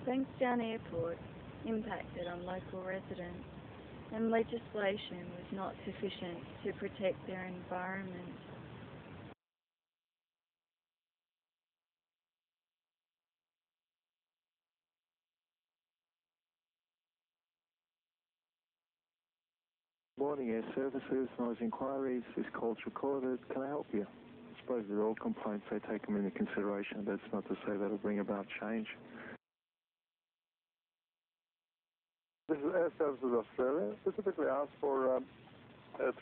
Bankstown Airport impacted on local residents, and legislation was not sufficient to protect their environment. Morning, Air Services, noise inquiries, this call's recorded. Can I help you? I suppose with all complaints, they take them into consideration. That's not to say that'll bring about change. This is Air Services Australia. Specifically asked for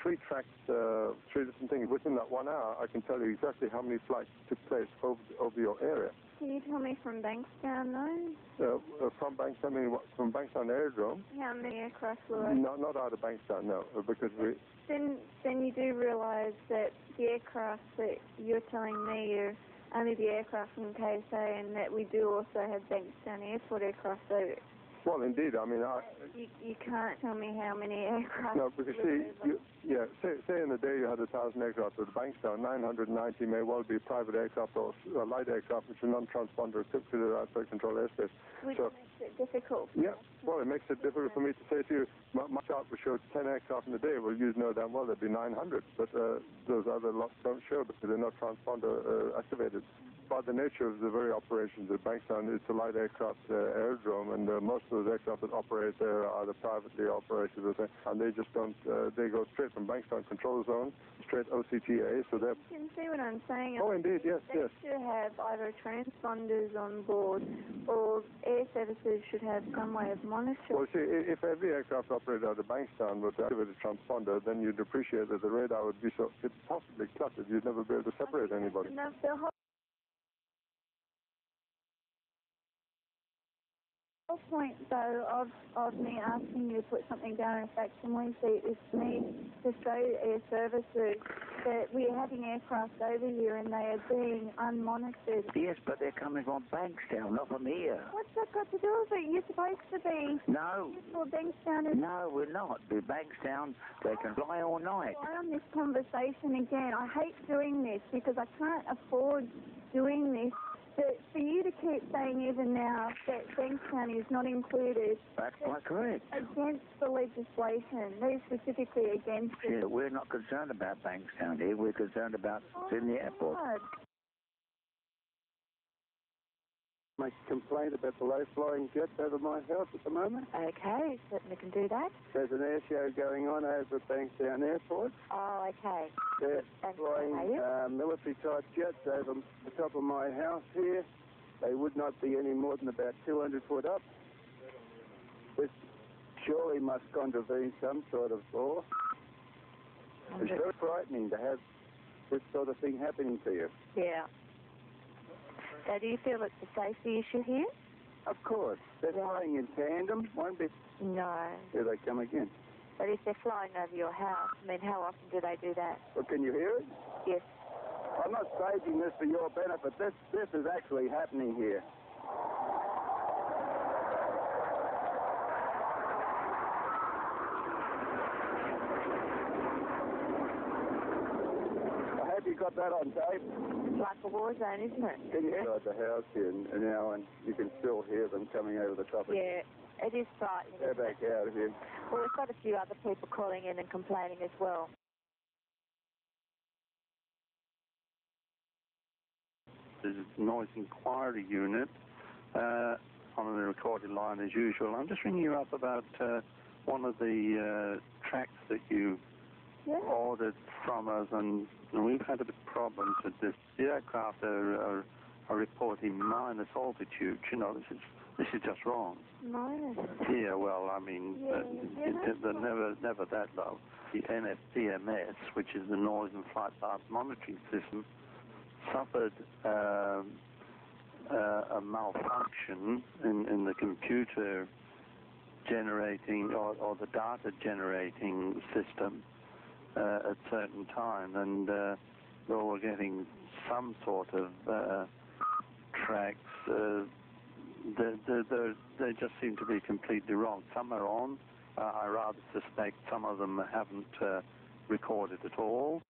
three tracks, three different things. Within that 1 hour, I can tell you exactly how many flights took place over your area. Can you tell me from Bankstown, though? From Bankstown, I mean, from Bankstown Aerodrome. How many aircraft were? Not out of Bankstown, no, because we... Then you do realise that the aircraft that you're telling me are only the aircraft from KSA, and that we do also have Bankstown Airport aircraft, so... Well, indeed, I mean... You can't tell me how many aircraft... No, because say in the day you had 1,000 aircraft at Bankstown, 990 may well be private aircraft or light aircraft, which are non-transponder equipped to the outside control airspace. Which makes it difficult. Yeah, well, it makes it difficult for me to say to you, my chart would show 10 aircraft in the day. Well, you know damn well there'd be 900, but those other lots don't show because they're not transponder activated. By the nature of the very operations at Bankstown, it's a light aircraft aerodrome, and most of those aircraft that operate there are either privately operated, and they just don't, they go straight from Bankstown Control Zone, straight OCTA, so they're... You can see what I'm saying. Oh, indeed, yes, yes. They should have either transponders on board, or Air Services should have some way of monitoring. Well, see, if every aircraft operated out of Bankstown would activate a transponder, then you'd appreciate that the radar would be so possibly cluttered, you'd never be able to separate anybody. No, the whole point, though, of me asking you to put something down in a facsimile sheet is for me to show Air Services that we're having aircraft over here and they are being unmonitored. Yes, but they're coming from Bankstown, not from here. What's that got to do with it? You're supposed to be... No. Well, Bankstown is... No, we're not. We're Bankstown. They can fly all night. Why on this conversation again? I hate doing this because I can't afford doing this. But for you to keep saying even now that Bankstown is not included... That's quite correct. Against the legislation, very specifically against it. Yeah, we're not concerned about Bankstown here. We're concerned about Sydney Airport. God. Make a complaint about the low-flying jets over my house at the moment. Okay, certainly can do that. There's an air show going on over at Bankstown Airport. Oh, okay. They're flying military-type jets over the top of my house here. They would not be any more than about 200 foot up. This surely must contravene some sort of law. It's very frightening to have this sort of thing happening to you. Yeah. So do you feel it's a safety issue here? Of course. They're flying in tandem, one bit. No. Here they come again. But if they're flying over your house, I mean, how often do they do that? Well, can you hear it? Yes. I'm not staging this for your benefit. This is actually happening here. I hope you got that on tape. It's like a war zone, isn't it? Can you hear the house here now, and you can still hear them coming over the top of Yeah, it is frightening. They're back out of here. Well, we've got a few other people calling in and complaining as well. This is noise inquiry unit on the recorded line as usual. I'm just ringing you up about one of the tracks that you ordered from us, and we've had a bit of problems with this. The aircraft are reporting minus altitude. You know, this is just wrong. Minus? Yeah, well, I mean, they're never that low. The NFPMS, which is the Noise and Flight Path Monitoring System, suffered a malfunction in the computer generating or the data generating system at certain time, and though we're getting some sort of tracks, they just seem to be completely wrong. Some are on. I rather suspect some of them haven't recorded at all.